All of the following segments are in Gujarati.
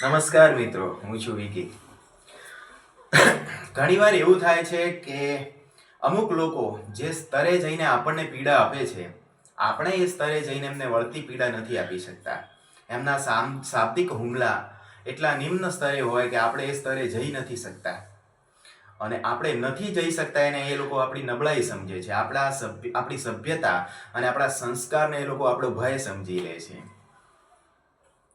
નમસ્કાર મિત્રો, હું છું વિકી. ઘણીવાર એવું થાય છે કે અમુક લોકો જે સ્તરે જઈને આપણને પીડા આપે છે, આપણે એ સ્તરે જઈને એમને વળતી પીડા નથી આપી શકતા. એમના શાબ્દિક હુમલા એટલા નિમ્ન સ્તરે હોય કે આપણે એ સ્તરે જઈ નથી શકતા. અને આપણે નથી જઈ શકતા એને એ લોકો આપણી નબળાઈ સમજે છે. આપણી સભ્યતા અને આપણા સંસ્કારને એ લોકો આપણો ભય સમજી લે છે.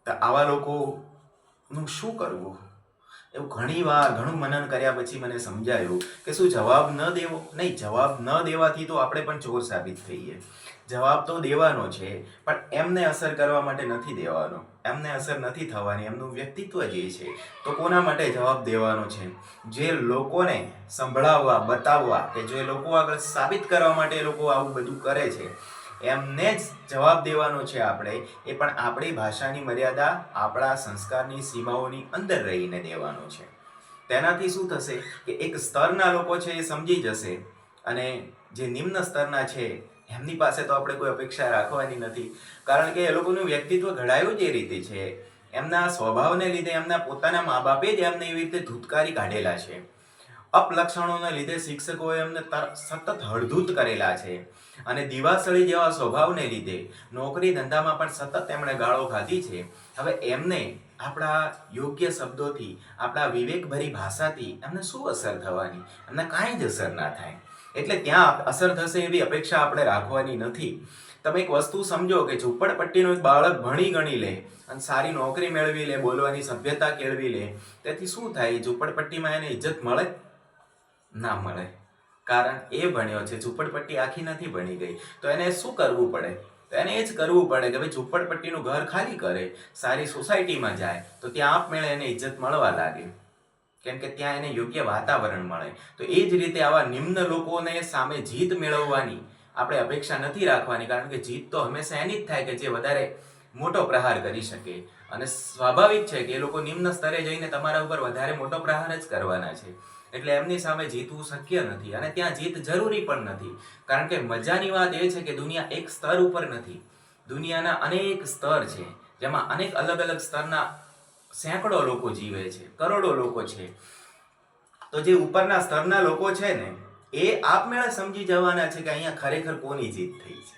તો આવા લોકોનું શું કરવું? એવું ઘણું મનન કર્યા પછી મને સમજાયું કે શું જવાબ ન દેવો? નહીં, જવાબ ન દેવાથી તો આપણે પણ ચોર સાબિત થઈએ. જવાબ તો દેવાનો છે, પણ એમને અસર કરવા માટે નથી દેવાનો. એમને અસર નથી થવાની. એમનું વ્યક્તિત્વ જે છે, તો કોના માટે જવાબ દેવાનો છે? જે લોકોને સંભળાવવા, બતાવવા કે જે લોકો આગળ સાબિત કરવા માટે એ લોકો આવું બધું કરે છે, એમને જ જવાબ દેવાનો છે આપણે. એ પણ આપણી ભાષાની મર્યાદા, આપણા સંસ્કારની સીમાઓની અંદર રહીને દેવાનો છે. તેનાથી શું થશે કે એક સ્તરના લોકો છે એ સમજી જશે, અને જે નિમ્ન સ્તરના છે એમની પાસે તો આપણે કોઈ અપેક્ષા રાખવાની નથી. કારણ કે એ લોકોનું વ્યક્તિત્વ ઘડાયું જ એ રીતે છે. એમના સ્વભાવને લીધે એમના પોતાના મા બાપે જ એમને એવી રીતે ધૂતકારી કાઢેલા છે. અપલક્ષણોના લીધે શિક્ષકોએ એમને સતત હળધૂત કરેલા છે. અને દિવાસળી જેવા સ્વભાવને લીધે નોકરી ધંધામાં પણ સતત એમણે ગાળો ખાધી છે. હવે એમને આપણા યોગ્ય શબ્દોથી, આપણા વિવેકભરી ભાષાથી એમને શું અસર થવાની? એમને કાંઈ જ અસર ના થાય. એટલે ત્યાં અસર થશે એવી અપેક્ષા આપણે રાખવાની નથી. તમે એક વસ્તુ સમજો કે ઝૂંપડપટ્ટીનો એક બાળક ભણી ગણી લે અને સારી નોકરી મેળવી લે, બોલવાની સભ્યતા કેળવી લે, તેથી શું થાય? ઝૂંપડપટ્ટીમાં એને ઇજ્જત મળે? ના મળે. કારણ એ ભણ્યો છે, ઝૂંપડપટ્ટી આખી નથી ભણી ગઈ. તો એને શું કરવું પડે? તો એને એ જ કરવું પડે કે ભાઈ ઝૂંપડપટ્ટીનું ઘર ખાલી કરે, સારી સોસાયટીમાં જાય, તો ત્યાં આપમેળે એને ઇજ્જત મળવા લાગે. કેમ કે ત્યાં એને યોગ્ય વાતાવરણ મળે. તો એ જ રીતે આવા નિમ્ન લોકોને સામે જીત મેળવવાની આપણે અપેક્ષા નથી રાખવાની. કારણ કે જીત તો હંમેશા એની જ થાય કે જે વધારે મોટો પ્રહાર કરી શકે. અને સ્વાભાવિક છે કે એ લોકો નિમ્ન સ્તરે જઈને તમારા ઉપર વધારે મોટો પ્રહાર જ કરવાના છે. એટલે એમની સામે જીતવું શક્ય નથી, અને ત્યાં જીત જરૂરી પણ નથી. કારણ કે મજાની વાત એ છે કે દુનિયા એક સ્તર ઉપર નથી. દુનિયાના અનેક સ્તર છે, જેમાં અનેક અલગ અલગ સ્તરના સેંકડો લોકો જીવે છે, કરોડો લોકો છે. તો જે ઉપરના સ્તરના લોકો છે ને, એ આપમેળે સમજી જવાના છે કે અહીંયા ખરેખર કોની જીત થઈ છે.